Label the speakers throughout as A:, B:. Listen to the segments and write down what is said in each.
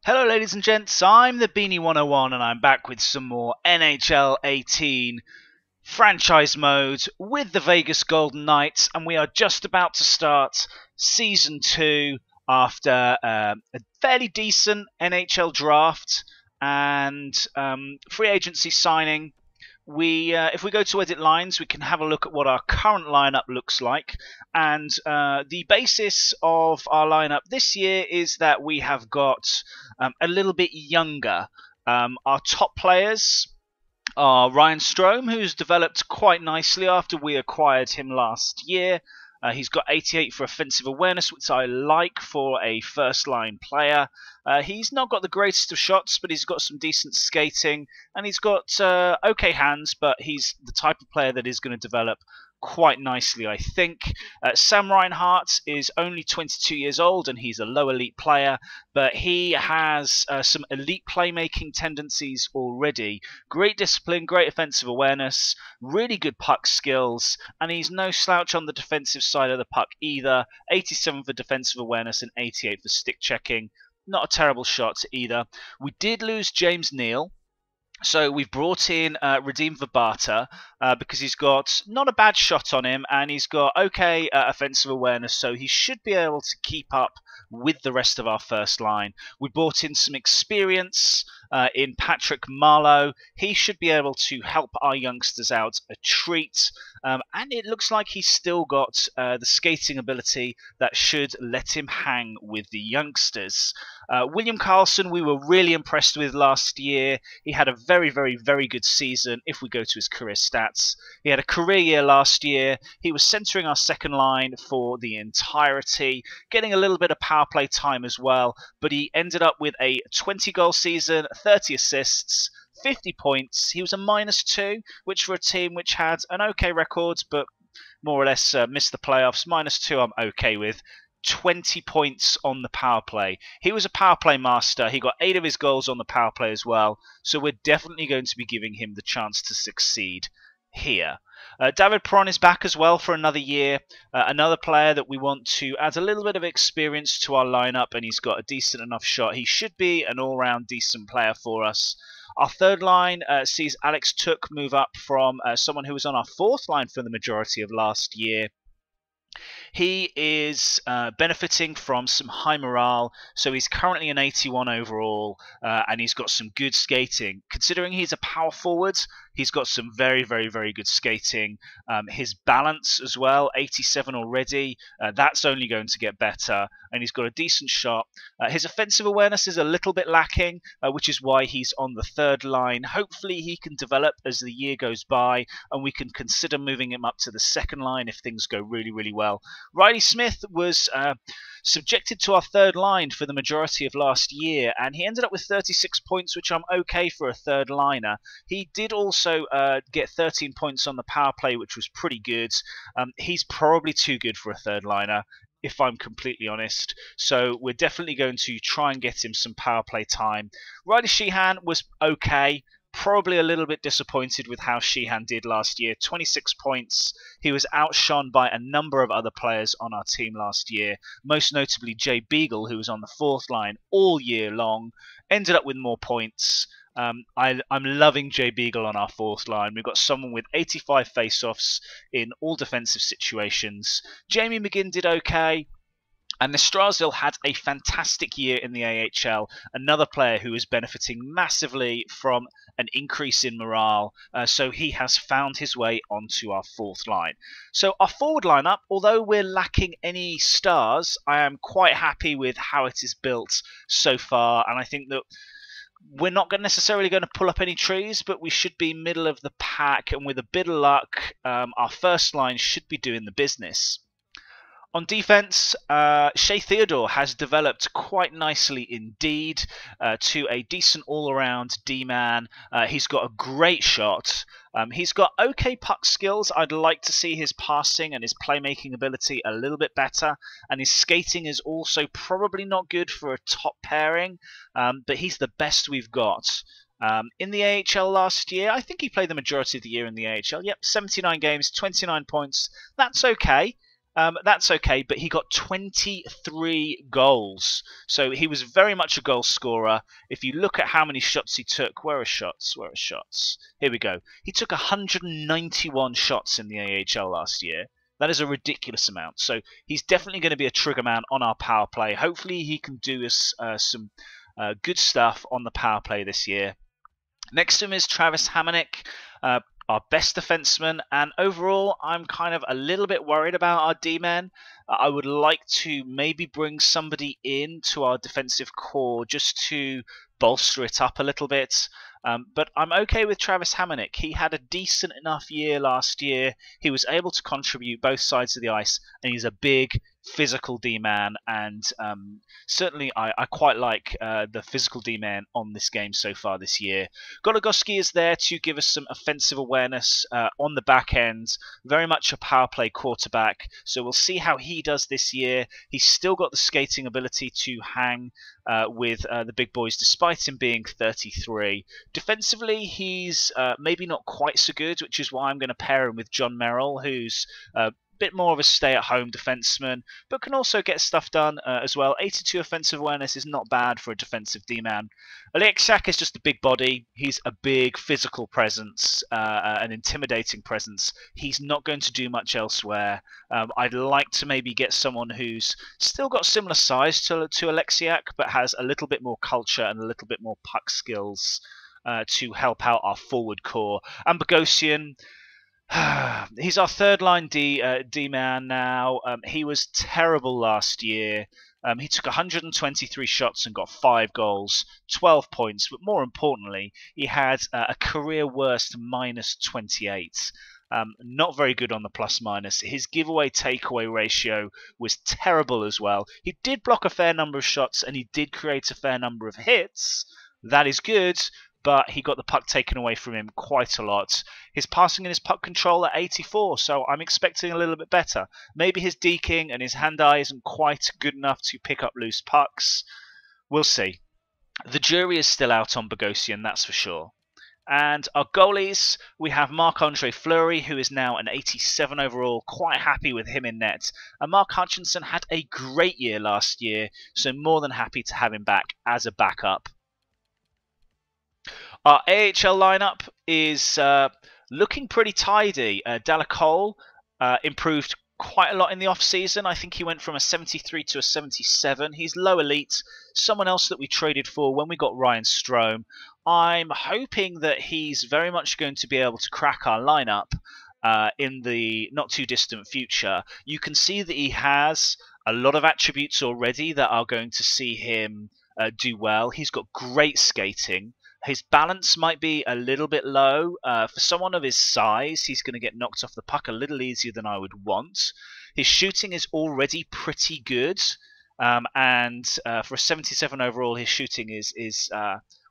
A: Hello ladies and gents, I'm the Beanie 101 and I'm back with some more NHL 18 franchise mode with the Vegas Golden Knights, and we are just about to start Season 2 after a fairly decent NHL draft and free agency signing. If we go to edit lines, we can have a look at what our current lineup looks like. And the basis of our lineup this year is that we have got a little bit younger. Our top players are Ryan Strome, who's developed quite nicely after we acquired him last year. He's got 88 for offensive awareness, which I like for a first-line player. He's not got the greatest of shots, but he's got some decent skating, and he's got okay hands, but he's the type of player that is going to develop quite nicely, I think. Sam Reinhart is only 22 years old, and he's a low elite player, but he has some elite playmaking tendencies already. Great discipline, great offensive awareness, really good puck skills, and he's no slouch on the defensive side of the puck either. 87 for defensive awareness and 88 for stick checking. Not a terrible shot either. We did lose James Neal. So we've brought in Radim Vabata because he's got not a bad shot on him, and he's got okay offensive awareness, so he should be able to keep up with the rest of our first line. We brought in some experience in Patrick Marleau. He should be able to help our youngsters out a treat, and it looks like he's still got the skating ability that should let him hang with the youngsters. William Karlsson, we were really impressed with last year. He had a very good season if we go to his career stats. He had a career year last year. He was centering our second line for the entirety, getting a little bit of power play time as well, but he ended up with a 20-goal season, 30 assists, 50 points. He was a -2, which for a team which had an okay record, but more or less missed the playoffs. -2 I'm okay with. 20 points on the power play. He was a power play master. He got 8 of his goals on the power play as well. So we're definitely going to be giving him the chance to succeed here. David Perron is back as well for another year. Another player that we want to add a little bit of experience to our lineup, and he's got a decent enough shot. He should be an all-round decent player for us. Our third line sees Alex Took move up from someone who was on our fourth line for the majority of last year. He is benefiting from some high morale, so he's currently an 81 overall, and he's got some good skating. Considering he's a power forward, he's got some very good skating. His balance as well, 87 already. That's only going to get better, and he's got a decent shot. His offensive awareness is a little bit lacking, which is why he's on the third line. Hopefully he can develop as the year goes by, and we can consider moving him up to the second line if things go really well. Riley Smith was subjected to our third line for the majority of last year, and he ended up with 36 points, which I'm okay for a third liner. He did also get 13 points on the power play, which was pretty good. He's probably too good for a third liner, if I'm completely honest. So we're definitely going to try and get him some power play time. Riley Sheehan was okay. Probably a little bit disappointed with how Sheehan did last year. 26 points. He was outshone by a number of other players on our team last year, most notably Jay Beagle, who was on the fourth line all year long, ended up with more points. I'm loving Jay Beagle on our fourth line. We've got someone with 85 face-offs in all defensive situations. Jamie McGinn did okay. And Nastrazil had a fantastic year in the AHL, another player who is benefiting massively from an increase in morale, so he has found his way onto our fourth line. So our forward lineup, although we're lacking any stars, I am quite happy with how it is built so far, and I think that we're not necessarily going to pull up any trees, but we should be middle of the pack, and with a bit of luck, our first line should be doing the business. On defense, Shea Theodore has developed quite nicely indeed to a decent all-around D-man. He's got a great shot. He's got okay puck skills. I'd like to see his passing and his playmaking ability a little bit better. And his skating is also probably not good for a top pairing, but he's the best we've got. In the AHL last year, I think he played the majority of the year in the AHL. Yep, 79 games, 29 points. That's okay. That's okay, but he got 23 goals. So he was very much a goal scorer. If you look at how many shots he took, where are shots? Where are shots? Here we go. He took 191 shots in the AHL last year. That is a ridiculous amount. So he's definitely going to be a trigger man on our power play. Hopefully he can do us some good stuff on the power play this year. Next to him is Travis Hamonic, our best defenseman, and overall I'm kind of a little bit worried about our D-men. I would like to maybe bring somebody in to our defensive core just to bolster it up a little bit. But I'm okay with Travis Hamonic. He had a decent enough year last year. He was able to contribute both sides of the ice, and he's a big physical D-man, and certainly I quite like the physical D-man on this game so far this year. Goligoski is there to give us some offensive awareness on the back end, very much a power play quarterback, so we'll see how he does this year. He's still got the skating ability to hang with the big boys despite him being 33. Defensively, he's maybe not quite so good, which is why I'm going to pair him with John Merrill, who's bit more of a stay-at-home defenseman, but can also get stuff done as well. 82 offensive awareness is not bad for a defensive D-man. Alexiak is just a big body. He's a big physical presence, an intimidating presence. He's not going to do much elsewhere. I'd like to maybe get someone who's still got similar size to Alexiak, but has a little bit more culture and a little bit more puck skills to help out our forward core. And Bogosian, he's our third line D-man now. He was terrible last year. He took 123 shots and got 5 goals, 12 points, but more importantly, he had a career worst minus 28. Not very good on the plus minus. His giveaway takeaway ratio was terrible as well. He did block a fair number of shots and he did create a fair number of hits. That is good, but he got the puck taken away from him quite a lot. His passing and his puck control at 84, so I'm expecting a little bit better. Maybe his deking and his hand-eye isn't quite good enough to pick up loose pucks. We'll see. The jury is still out on Bogosian, that's for sure. And our goalies, we have Marc-Andre Fleury, who is now an 87 overall, quite happy with him in net. And Mark Hutchinson had a great year last year, so more than happy to have him back as a backup. Our AHL lineup is looking pretty tidy. Dalacole improved quite a lot in the off-season. I think he went from a 73 to a 77. He's low elite. Someone else that we traded for when we got Ryan Strome. I'm hoping that he's very much going to be able to crack our lineup in the not too distant future. You can see that he has a lot of attributes already that are going to see him do well. He's got great skating. His balance might be a little bit low. For someone of his size, he's going to get knocked off the puck a little easier than I would want. His shooting is already pretty good. And for a 77 overall, his shooting is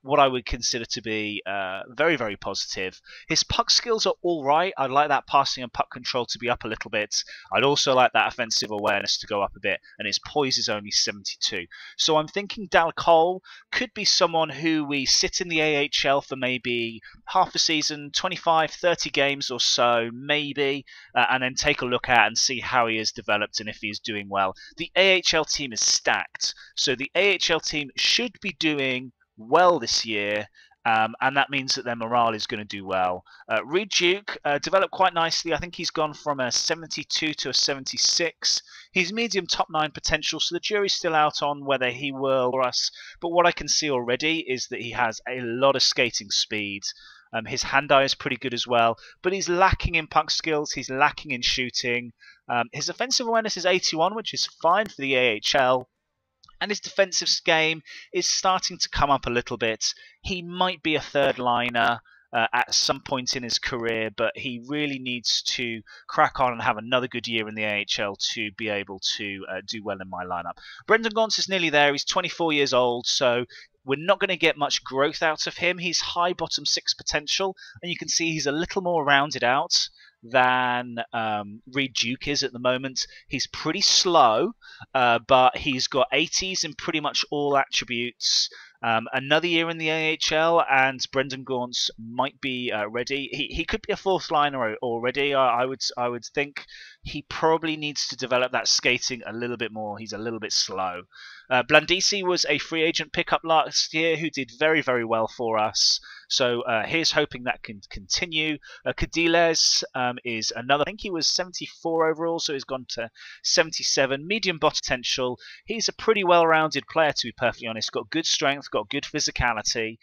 A: what I would consider to be very, very positive. His puck skills are all right. I'd like that passing and puck control to be up a little bit. I'd also like that offensive awareness to go up a bit, and his poise is only 72. So I'm thinking Dal Cole could be someone who we sit in the AHL for maybe half a season, 25, 30 games or so, maybe, and then take a look at and see how he has developed and if he is doing well. The AHL team is stacked, so the AHL team should be doing well this year, and that means that their morale is going to do well. Reed Duke developed quite nicely. I think he's gone from a 72 to a 76. He's medium top 9 potential, so the jury's still out on whether he will for us. But what I can see already is that he has a lot of skating speed. His hand-eye is pretty good as well, but he's lacking in puck skills. He's lacking in shooting. His offensive awareness is 81, which is fine for the AHL. And his defensive game is starting to come up a little bit. He might be a third liner at some point in his career, but he really needs to crack on and have another good year in the AHL to be able to do well in my lineup. Brendan Gaunce is nearly there. He's 24 years old, so we're not going to get much growth out of him. He's high bottom 6 potential, and you can see he's a little more rounded out than Reed Duke is at the moment. He's pretty slow, but he's got 80s in pretty much all attributes. Another year in the AHL, and Brendan Gaunce might be ready. He could be a fourth liner already. I would think he probably needs to develop that skating a little bit more. He's a little bit slow. Blandisi was a free agent pickup last year who did very, very well for us. So here's hoping that can continue. Cadiles is another. I think he was 74 overall, so he's gone to 77. Medium bot potential. He's a pretty well-rounded player, to be perfectly honest. Got good strength, got good physicality.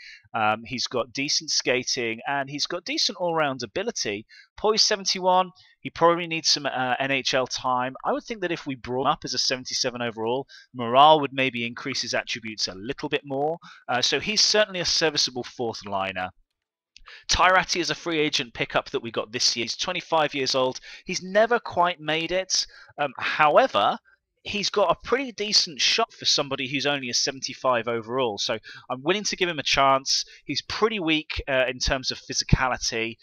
A: He's got decent skating, and he's got decent all-round ability. Poise 71. He probably needs some NHL time. I would think that if we brought him up as a 77 overall, morale would maybe increase his attributes a little bit more. So he's certainly a serviceable fourth liner. Tyrati is a free agent pickup that we got this year. He's 25 years old. He's never quite made it. However, he's got a pretty decent shot for somebody who's only a 75 overall. So I'm willing to give him a chance. He's pretty weak in terms of physicality.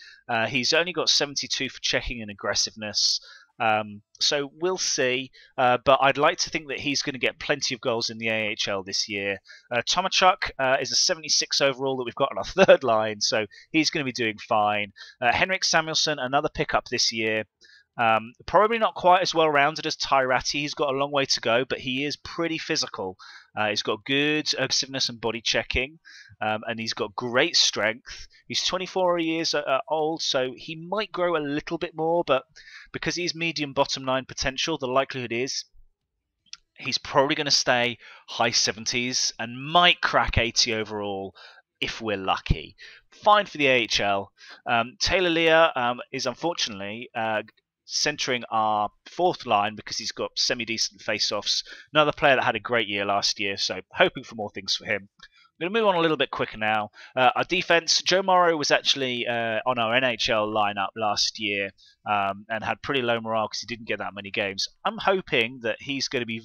A: He's only got 72 for checking and aggressiveness. So we'll see, but I'd like to think that he's going to get plenty of goals in the AHL this year. Tomachuk is a 76 overall that we've got on our third line, so he's going to be doing fine. Henrik Samuelsson, another pickup this year. Probably not quite as well rounded as Tyrati. He's got a long way to go, but he is pretty physical. He's got good aggressiveness and body checking, and he's got great strength. He's 24 years old, so he might grow a little bit more, but because he's medium bottom line potential, the likelihood is he's probably going to stay high 70s and might crack 80 overall if we're lucky. Fine for the AHL. Taylor Lear is unfortunately centering our fourth line because he's got semi-decent face-offs. Another player that had a great year last year, so hoping for more things for him. I'm going to move on a little bit quicker now. Our defense, Joe Morrow was actually on our NHL lineup last year and had pretty low morale because he didn't get that many games. I'm hoping that he's going to be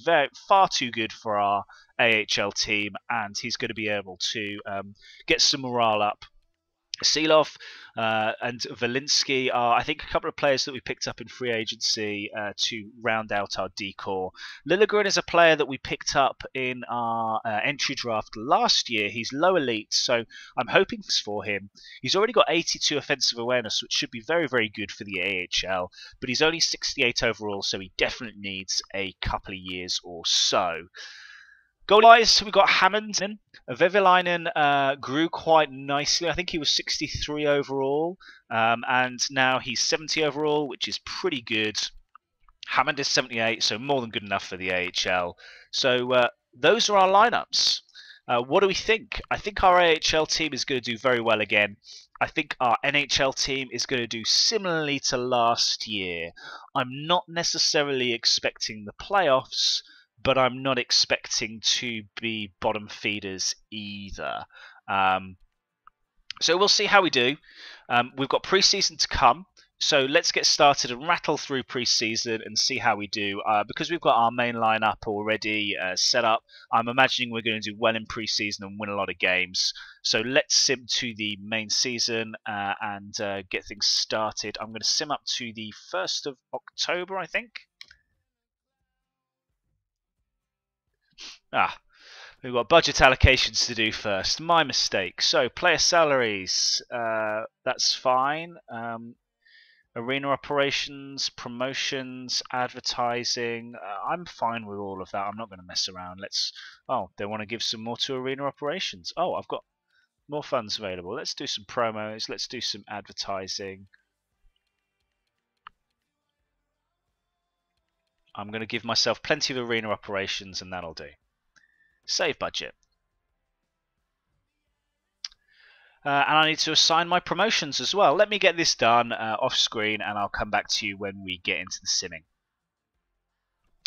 A: far too good for our AHL team, and he's going to be able to get some morale up. Silov and Valinsky are, I think, a couple of players that we picked up in free agency to round out our decor. Liljegren is a player that we picked up in our entry draft last year. He's low elite, so I'm hoping for him. He's already got 82 offensive awareness, which should be very, very good for the AHL, but he's only 68 overall, so he definitely needs a couple of years or so. Goal-wise, we've got Hammond. Vehvilainen grew quite nicely. I think he was 63 overall, and now he's 70 overall, which is pretty good. Hammond is 78, so more than good enough for the AHL. So those are our lineups. What do we think? I think our AHL team is going to do very well again. I think our NHL team is going to do similarly to last year. I'm not necessarily expecting the playoffs, but I'm not expecting to be bottom feeders either. So we'll see how we do. We've got pre-season to come, so let's get started and rattle through pre-season and see how we do. Because we've got our main lineup already set up, I'm imagining we're going to do well in pre-season and win a lot of games. So let's sim to the main season and get things started. I'm going to sim up to the 1st of October, I think. We've got budget allocations to do first. My mistake. So, player salaries. That's fine. Arena operations, promotions, advertising. I'm fine with all of that. I'm not going to mess around. Oh, they want to give some more to arena operations. Oh, I've got more funds available. Let's do some promos. Let's do some advertising. I'm going to give myself plenty of arena operations, and that'll do. Save budget. And I need to assign my promotions as well. Let me get this done off screen, and I'll come back to you when we get into the simming.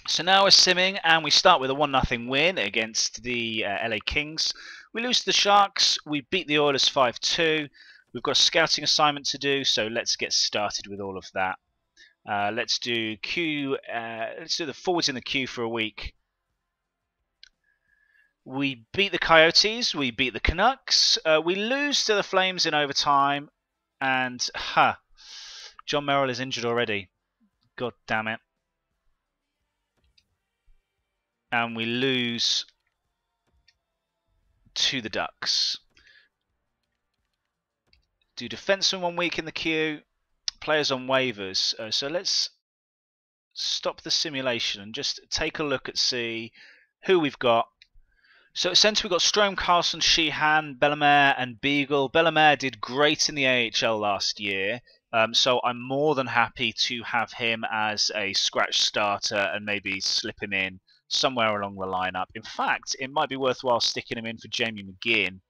A: So now we're simming, and we start with a 1-0 win against the LA Kings. We lose to the Sharks. We beat the Oilers 5-2. We've got a scouting assignment to do, so let's get started with all of that. Let's do let's do the forwards in the queue for a week. We beat the Coyotes, we beat the Canucks, we lose to the Flames in overtime, and John Merrill is injured already. God damn it. And we lose to the Ducks. Do defenseman 1 week in the queue, players on waivers. So let's stop the simulation and just take a look at see who we've got. So essentially we've got Strome, Carlson, Sheehan, Bellemare and Beagle. Bellemare did great in the AHL last year, so I'm more than happy to have him as a scratch starter and maybe slip him in somewhere along the lineup. In fact, it might be worthwhile sticking him in for Jamie McGinn.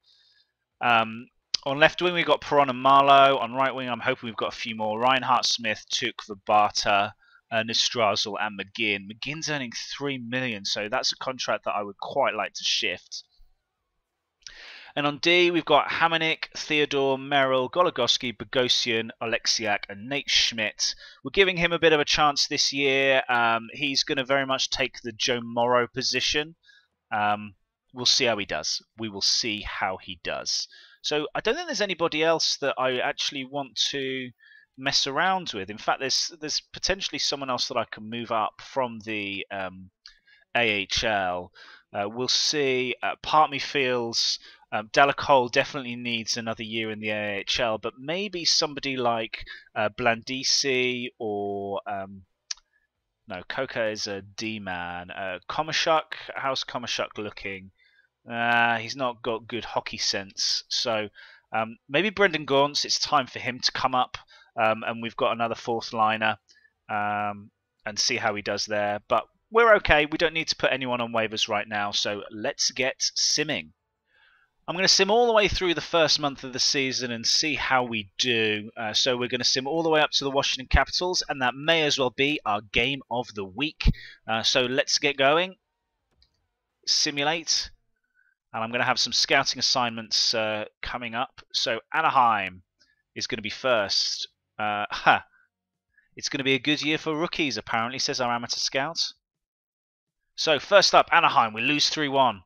A: On left wing we've got Perron and Marlowe. On right wing I'm hoping we've got a few more. Reinhardt, Smith, Tuch, Verbata, Nistrazel and McGinn. McGinn's earning $3 million, so that's a contract that I would quite like to shift. And on D, we've got Hamonic, Theodore, Merrill, Goligoski, Bogosian, Oleksiak, and Nate Schmidt. We're giving him a bit of a chance this year. He's going to very much take the Joe Morrow position. We'll see how he does. We will see how he does. So I don't think there's anybody else that I actually want to mess around with. In fact, there's potentially someone else that I can move up from the AHL. We'll see. Part of me feels Delacole definitely needs another year in the AHL, but maybe somebody like Blandisi or no, Coca is a D-man. Komashuk, how's Komashuk looking? He's not got good hockey sense, so maybe Brendan Gaunce. It's time for him to come up, and we've got another fourth liner, and see how he does there. But we're okay. We don't need to put anyone on waivers right now, so let's get simming. I'm going to sim all the way through the first month of the season and see how we do. So we're going to sim all the way up to the Washington Capitals, and that may as well be our game of the week. So let's get going. Simulate. And I'm going to have some scouting assignments coming up. So Anaheim is going to be first. It's going to be a good year for rookies, apparently, says our amateur scout. So first up, Anaheim. We lose 3-1.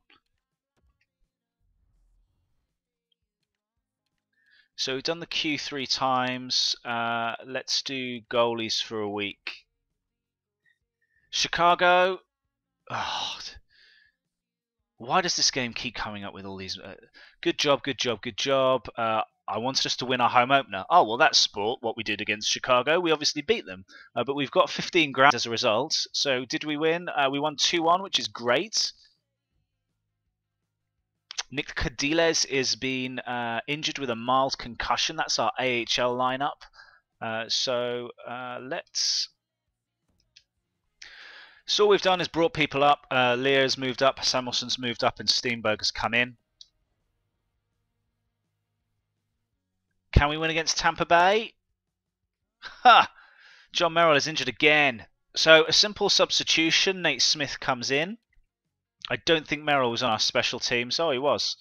A: So we've done the Q 3 times. Let's do goalies for a week. Chicago. Oh, why does this game keep coming up with all these? Good job, good job, good job. I wanted us to win our home opener. Oh, well, that's sport, what we did against Chicago. We obviously beat them. But we've got 15 grand as a result. So did we win? We won 2-1, which is great. Nick Cadiles is being injured with a mild concussion. That's our AHL lineup. Let's... So all we've done is brought people up. Lear's moved up, Samuelson's moved up, and Steenberger's come in. Can we win against Tampa Bay? Ha! John Merrill is injured again. So a simple substitution. Nate Smith comes in. I don't think Merrill was on our special teams. Oh, he was.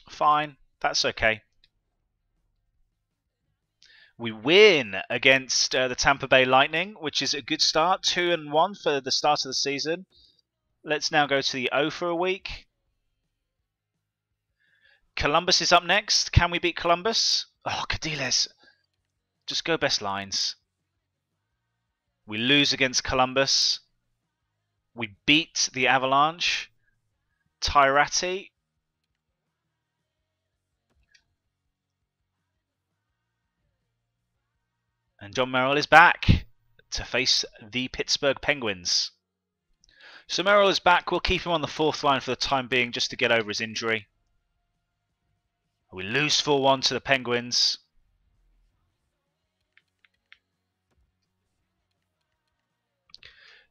A: Fine. That's okay. We win against the Tampa Bay Lightning, which is a good start. 2-1 for the start of the season. Let's now go to the O for a week. Columbus is up next. Can we beat Columbus? Oh, Cadiles. Just go best lines. We lose against Columbus. We beat the Avalanche. Tyrati. And John Merrill is back to face the Pittsburgh Penguins. So Merrill is back. We'll keep him on the fourth line for the time being just to get over his injury. We lose 4-1 to the Penguins.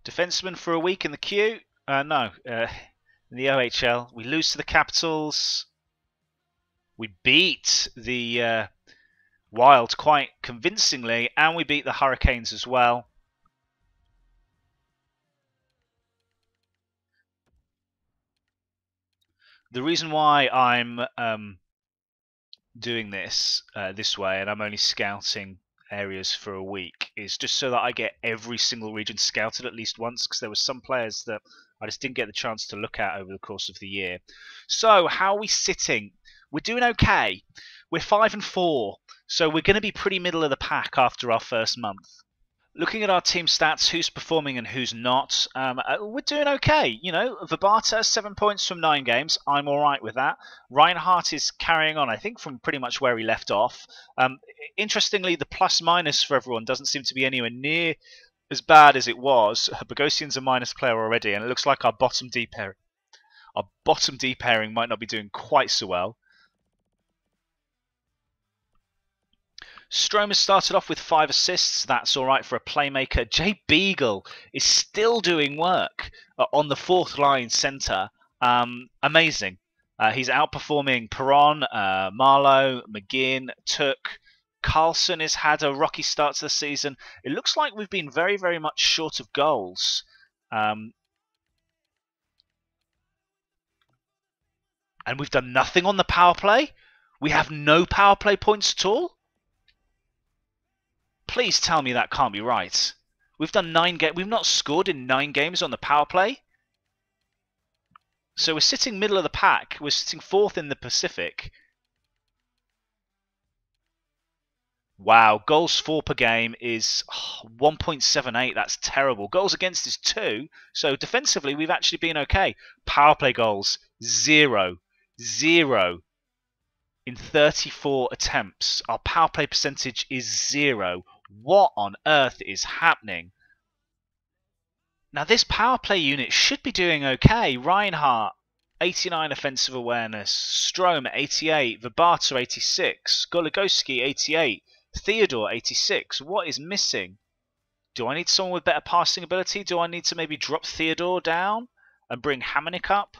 A: Defenseman for a week in the queue. In the OHL. We lose to the Capitals. We beat the Wild quite convincingly, and we beat the Hurricanes as well. The reason why I'm doing this this way, and I'm only scouting areas for a week, is just so that I get every single region scouted at least once, because there were some players that I just didn't get the chance to look at over the course of the year. So how are we sitting? We're doing okay. We're 5-4, so we're going to be pretty middle of the pack after our first month. looking at our team stats, who's performing and who's not, we're doing okay. You know, Vibata, 7 points from 9 games. I'm all right with that. Reinhardt is carrying on, I think, from pretty much where he left off. Interestingly, the plus-minus for everyone doesn't seem to be anywhere near as bad as it was. Bogosian's a minus player already, and it looks like our bottom D pairing might not be doing quite so well. Strome has started off with 5 assists. That's all right for a playmaker. Jay Beagle is still doing work on the 4th line centre. Amazing. He's outperforming Perron, Marlowe, McGinn, Took. Carlson has had a rocky start to the season. It looks like we've been very, very much short of goals. And we've done nothing on the power play. We have no power play points at all. Please tell me that can't be right. We've done 9 games. We've not scored in 9 games on the power play. So we're sitting middle of the pack. We're sitting 4th in the Pacific. Wow, goals for per game is 1.78. That's terrible. Goals against is 2. So defensively, we've actually been okay. Power play goals, 0. 0. In 34 attempts. Our power play percentage is 0. What on earth is happening? Now this power play unit should be doing okay. Reinhardt, 89 offensive awareness. Strome, 88. Vibata, 86. Goligoski, 88. Theodore, 86. What is missing? Do I need someone with better passing ability? Do I need to maybe drop Theodore down and bring Hamonic up?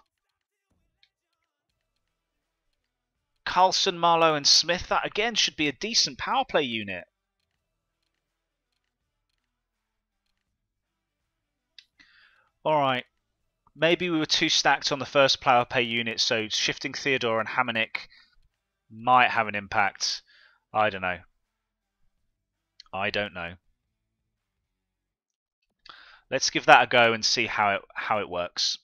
A: Carlson, Marlowe and Smith, that again should be a decent power play unit. Alright, maybe we were too stacked on the first power play unit, so shifting Theodore and Hamonic might have an impact. I don't know. I don't know. Let's give that a go and see how it works.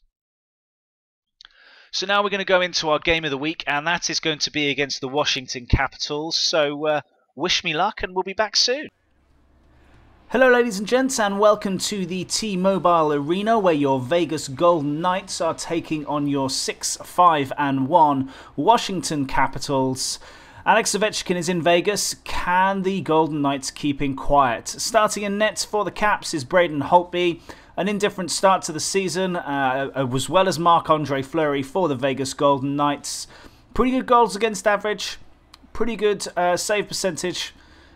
A: So now we're going to go into our game of the week, and that is going to be against the Washington Capitals. So wish me luck, and we'll be back soon.
B: Hello ladies and gents, and welcome to the T-Mobile Arena, where your Vegas Golden Knights are taking on your 6-5-1 Washington Capitals. Alex Ovechkin is in Vegas. Can the Golden Knights keep him quiet? Starting in net for the Caps is Braden Holtby. An indifferent start to the season, as well as Marc-Andre Fleury for the Vegas Golden Knights. Pretty good goals against average. Pretty good save percentage.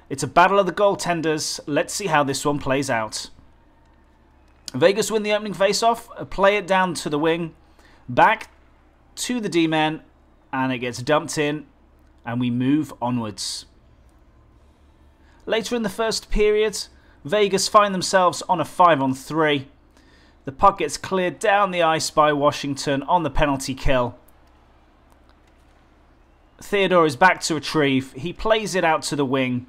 B: It's a battle of the goaltenders. Let's see how this one plays out. Vegas win the opening face-off. Play it down to the wing. Back to the D-man. And it gets dumped in. And we move onwards. Later in the first period, Vegas find themselves on a 5-on-3. The puck gets cleared down the ice by Washington on the penalty kill. Theodore is back to retrieve. He plays it out to the wing.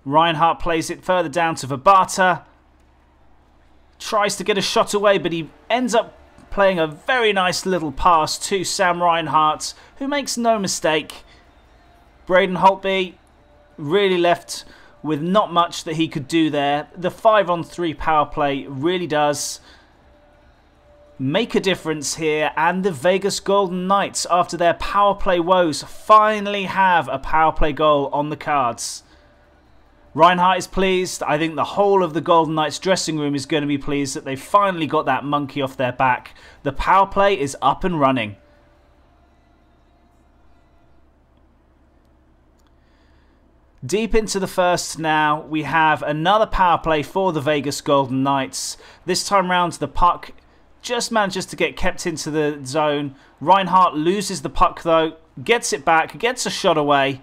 B: Reinhardt plays it further down to Vibata. Tries to get a shot away, but he ends up playing a very nice little pass to Sam Reinhardt, who makes no mistake. Braden Holtby really left with not much that he could do there. The 5-on-3 power play really does make a difference here, and the Vegas Golden Knights, after their power play woes, finally have a power play goal on the cards. Reinhardt is pleased. I think the whole of the Golden Knights dressing room is going to be pleased that they finally got that monkey off their back. The power play is up and running. Deep into the first now, we have another power play for the Vegas Golden Knights. This time round, the puck just manages to get kept into the zone. Reinhardt loses the puck though, gets it back, gets a shot away.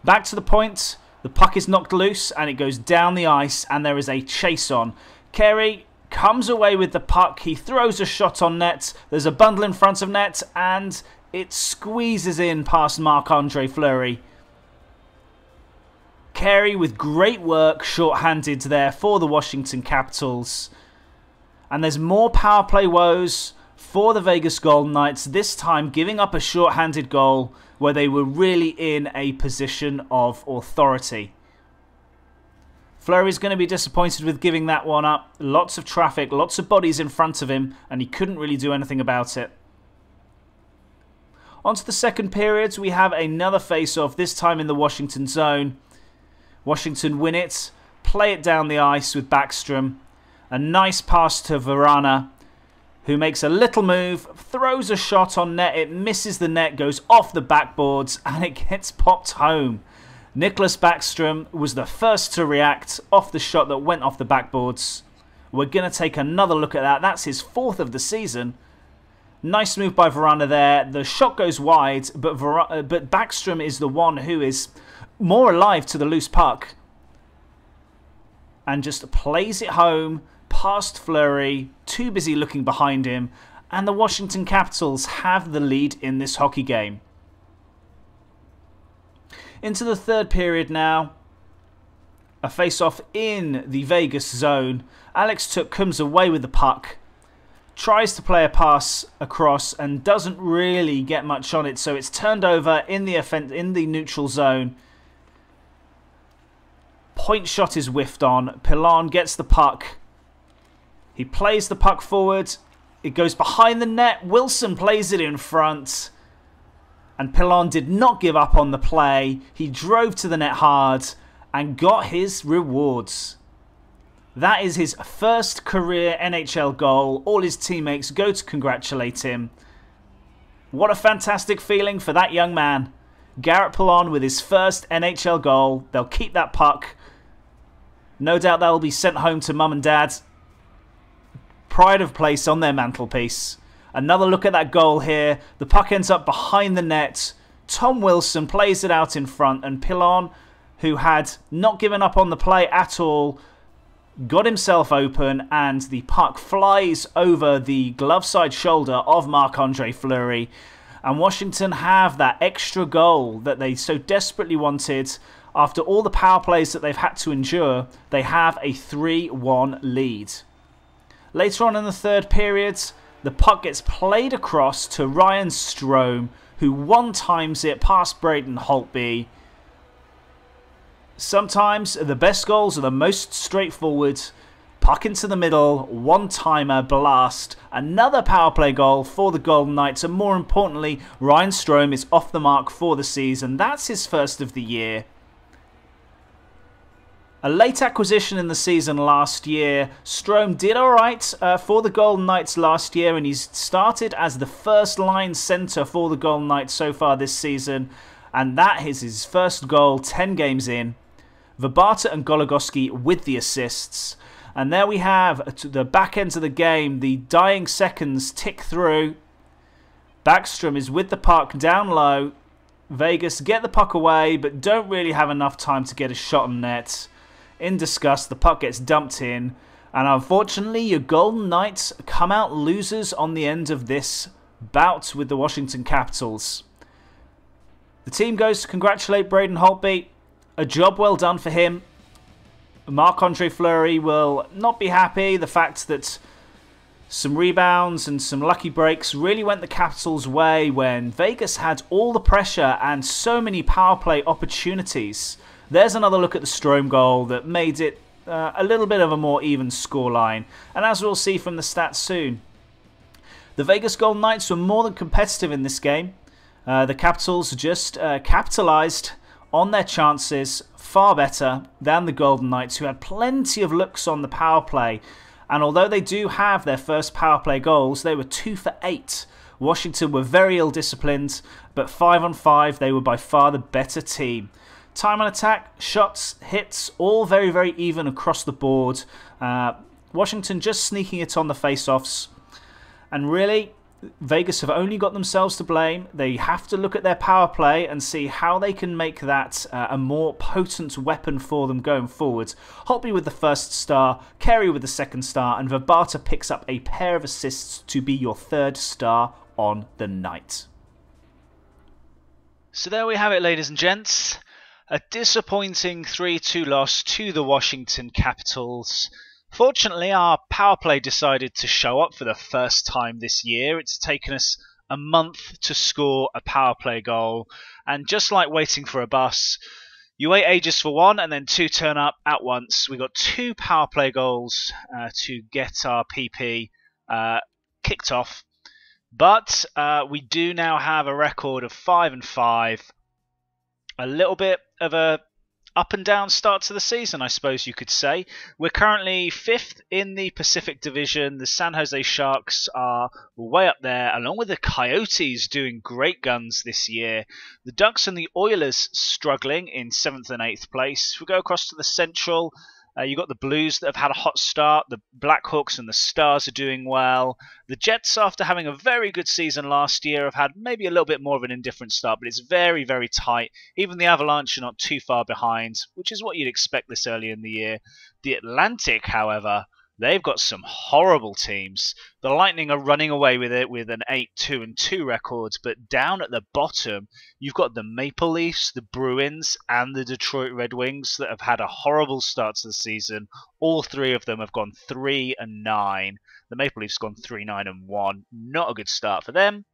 B: Back to the point. The puck is knocked loose and it goes down the ice, and there is a chase on. Carey comes away with the puck. He throws a shot on net. There's a bundle in front of net and it squeezes in past Marc-Andre Fleury. Carey with great work short-handed there for the Washington Capitals. And there's more power play woes for the Vegas Golden Knights, this time giving up a short-handed goal where they were really in a position of authority. Fleury's going to be disappointed with giving that one up. Lots of traffic, lots of bodies in front of him, and he couldn't really do anything about it. On to the second period, we have another face-off, this time in the Washington zone. Washington win it, play it down the ice with Backstrom. A nice pass to Vrana, who makes a little move, throws a shot on net, it misses the net, goes off the backboards, and it gets popped home. Nicklas Backstrom was the first to react off the shot that went off the backboards. We're going to take another look at that. That's his 4th of the season. Nice move by Vrana there. The shot goes wide, but Backstrom is the one who is more alive to the loose puck. And just plays it home, past Fleury, too busy looking behind him. And the Washington Capitals have the lead in this hockey game. Into the third period now. A face-off in the Vegas zone. Alex Tuch comes away with the puck. Tries to play a pass across and doesn't really get much on it. So it's turned over in the neutral zone. Point shot is whiffed on. Pilon gets the puck. He plays the puck forward. It goes behind the net. Wilson plays it in front. And Pilon did not give up on the play. He drove to the net hard and got his rewards. That is his first career NHL goal. All his teammates go to congratulate him. What a fantastic feeling for that young man. Garrett Pilon with his first NHL goal. They'll keep that puck. No doubt that will be sent home to mum and dad. Pride of place on their mantelpiece. Another look at that goal here. The puck ends up behind the net. Tom Wilson plays it out in front. And Pilon, who had not given up on the play at all, got himself open. And the puck flies over the glove side shoulder of Marc-Andre Fleury. And Washington have that extra goal that they so desperately wanted. After all the power plays that they've had to endure, they have a 3-1 lead. Later on in the third period, the puck gets played across to Ryan Strome, who one-times it past Braden Holtby. Sometimes the best goals are the most straightforward. Puck into the middle, one-timer, blast. Another power play goal for the Golden Knights. And more importantly, Ryan Strome is off the mark for the season. That's his first of the year. A late acquisition in the season last year. Strome did alright for the Golden Knights last year, and he's started as the first line centre for the Golden Knights so far this season. And that is his first goal 10 games in. Vrbata and Goligoski with the assists. And there we have to the back end of the game. The dying seconds tick through. Backstrom is with the puck down low. Vegas get the puck away, but don't really have enough time to get a shot on net. In disgust, the puck gets dumped in, and unfortunately your Golden Knights come out losers on the end of this bout with the Washington Capitals. The team goes to congratulate Braden Holtby. A job well done for him. Marc-Andre Fleury will not be happy. The fact that some rebounds and some lucky breaks really went the Capitals' way when Vegas had all the pressure and so many power play opportunities. There's another look at the Strome goal that made it a little bit of a more even scoreline. And as we'll see from the stats soon, the Vegas Golden Knights were more than competitive in this game. The Capitals just capitalised on their chances far better than the Golden Knights, who had plenty of looks on the power play. And although they do have their first power play goals, they were 2 for 8. Washington were very ill-disciplined, but 5 on 5, they were by far the better team. Time on attack, shots, hits, all very, very even across the board. Washington just sneaking it on the face-offs. And really, Vegas have only got themselves to blame. They have to look at their power play and see how they can make that a more potent weapon for them going forward. Holtby with the first star, Carey with the second star, and Vrbata picks up a pair of assists to be your third star on the night.
A: So there we have it, ladies and gents. A disappointing 3-2 loss to the Washington Capitals. Fortunately, our power play decided to show up for the first time this year. It's taken us a month to score a power play goal. And just like waiting for a bus, You wait ages for one, and then two turn up at once. We got 2 power play goals to get our PP kicked off. But we do now have a record of 5-5. A little bit of a up and down start to the season, I suppose you could say. We're currently 5th in the Pacific Division. The San Jose Sharks are way up there, along with the Coyotes doing great guns this year. The Ducks and the Oilers struggling in 7th and 8th place. If we go across to the Central, you've got the Blues that have had a hot start. The Blackhawks and the Stars are doing well. The Jets, after having a very good season last year, have had maybe a little bit more of an indifferent start, but it's very, very tight. Even the Avalanche are not too far behind, which is what you'd expect this early in the year. The Atlantic, however, they've got some horrible teams. The Lightning are running away with it with an 8-2-2 record, but down at the bottom, you've got the Maple Leafs, the Bruins, and the Detroit Red Wings that have had a horrible start to the season. All 3 of them have gone 3-9. The Maple Leafs gone 3-9-1. Not a good start for them.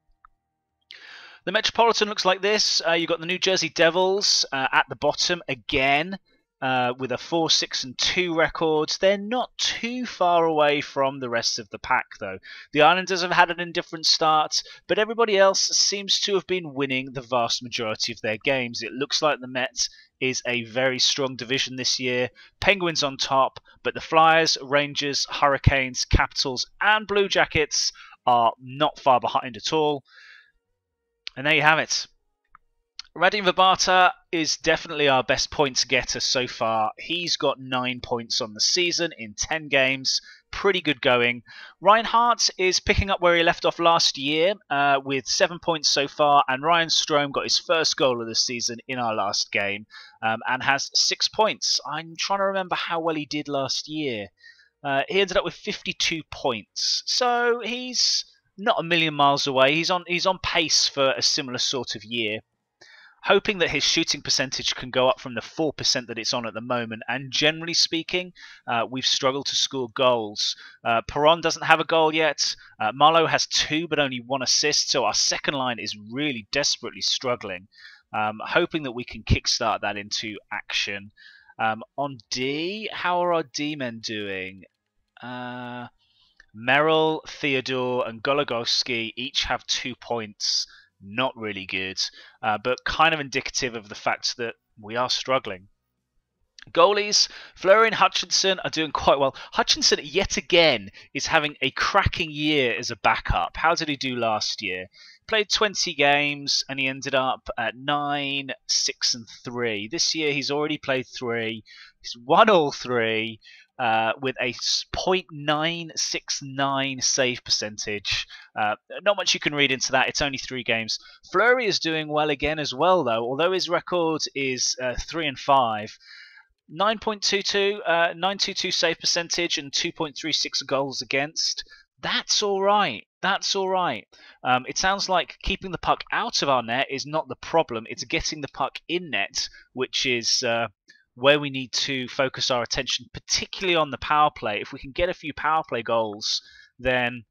A: The Metropolitan looks like this. You've got the New Jersey Devils at the bottom again. With a 4-6-2 record. They're not too far away from the rest of the pack, though. The Islanders have had an indifferent start, but everybody else seems to have been winning the vast majority of their games. It looks like the Mets is a very strong division this year. Penguins on top, but the Flyers, Rangers, Hurricanes, Capitals, and Blue Jackets are not far behind at all. And there you have it. Radim Vrbata is definitely our best points getter so far. He's got 9 points on the season in 10 games. Pretty good going. Reinhardt is picking up where he left off last year with 7 points so far. And Ryan Strome got his first goal of the season in our last game and has 6 points. I'm trying to remember how well he did last year. He ended up with 52 points. So he's not a million miles away. He's on pace for a similar sort of year. Hoping that his shooting percentage can go up from the 4% that it's on at the moment. And generally speaking, we've struggled to score goals. Perron doesn't have a goal yet. Marlowe has 2 but only 1 assist. So our second line is really desperately struggling. Hoping that we can kickstart that into action. On D, how are our D-men doing? Merrill, Theodore and Goligoski each have 2 points. Not really good, but kind of indicative of the fact that we are struggling. Goalies, Fleury and Hutchinson are doing quite well. Hutchinson, yet again, is having a cracking year as a backup. How did he do last year? Played 20 games and he ended up at 9, 6 and 3. This year he's already played 3. He's won all 3. With a .969 save percentage. Not much you can read into that. It's only 3 games. Fleury is doing well again as well, though. Although his record is 3-5, 9.22 save percentage and 2.36 goals against. That's all right. That's all right. It sounds like keeping the puck out of our net is not the problem. It's getting the puck in net, which is where we need to focus our attention, particularly on the power play. If we can get a few power play goals, then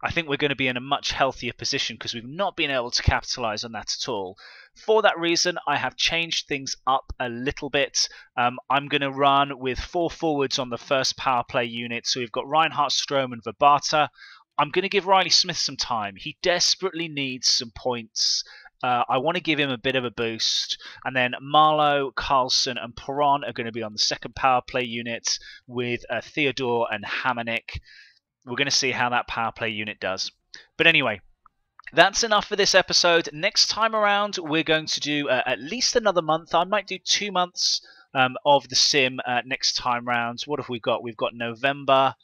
A: I think we're going to be in a much healthier position because we've not been able to capitalise on that at all. For that reason, I have changed things up a little bit. I'm going to run with 4 forwards on the first power play unit. So we've got Reinhardt, Strome and Vrbata. I'm going to give Riley Smith some time. He desperately needs some points. I want to give him a bit of a boost. And then Marlowe, Carlson and Perron are going to be on the second power play unit with Theodore and Hamonic. We're going to see how that power play unit does. But anyway, that's enough for this episode. Next time around, we're going to do at least another month. I might do 2 months of the sim next time round. What have we got? We've got November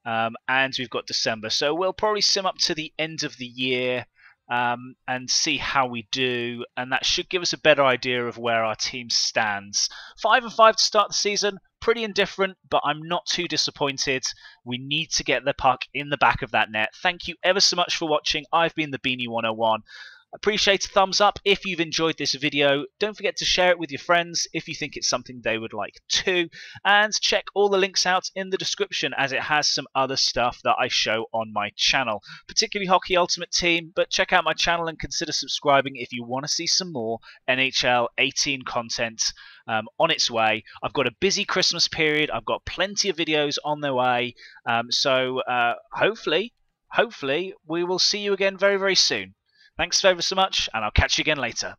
A: and we've got December. So we'll probably sim up to the end of the year. And see how we do, and that should give us a better idea of where our team stands. 5-5 to start the season, pretty indifferent, but I'm not too disappointed. We need to get the puck in the back of that net. Thank you ever so much for watching. I've been the Beanie 101. Appreciate a thumbs up if you've enjoyed this video. Don't forget to share it with your friends if you think it's something they would like too. And check all the links out in the description, as it has some other stuff that I show on my channel, particularly Hockey Ultimate Team. But check out my channel and consider subscribing if you want to see some more NHL 18 content on its way. I've got a busy Christmas period. I've got plenty of videos on their way. So hopefully we will see you again very, very soon. Thanks ever so much, and I'll catch you again later.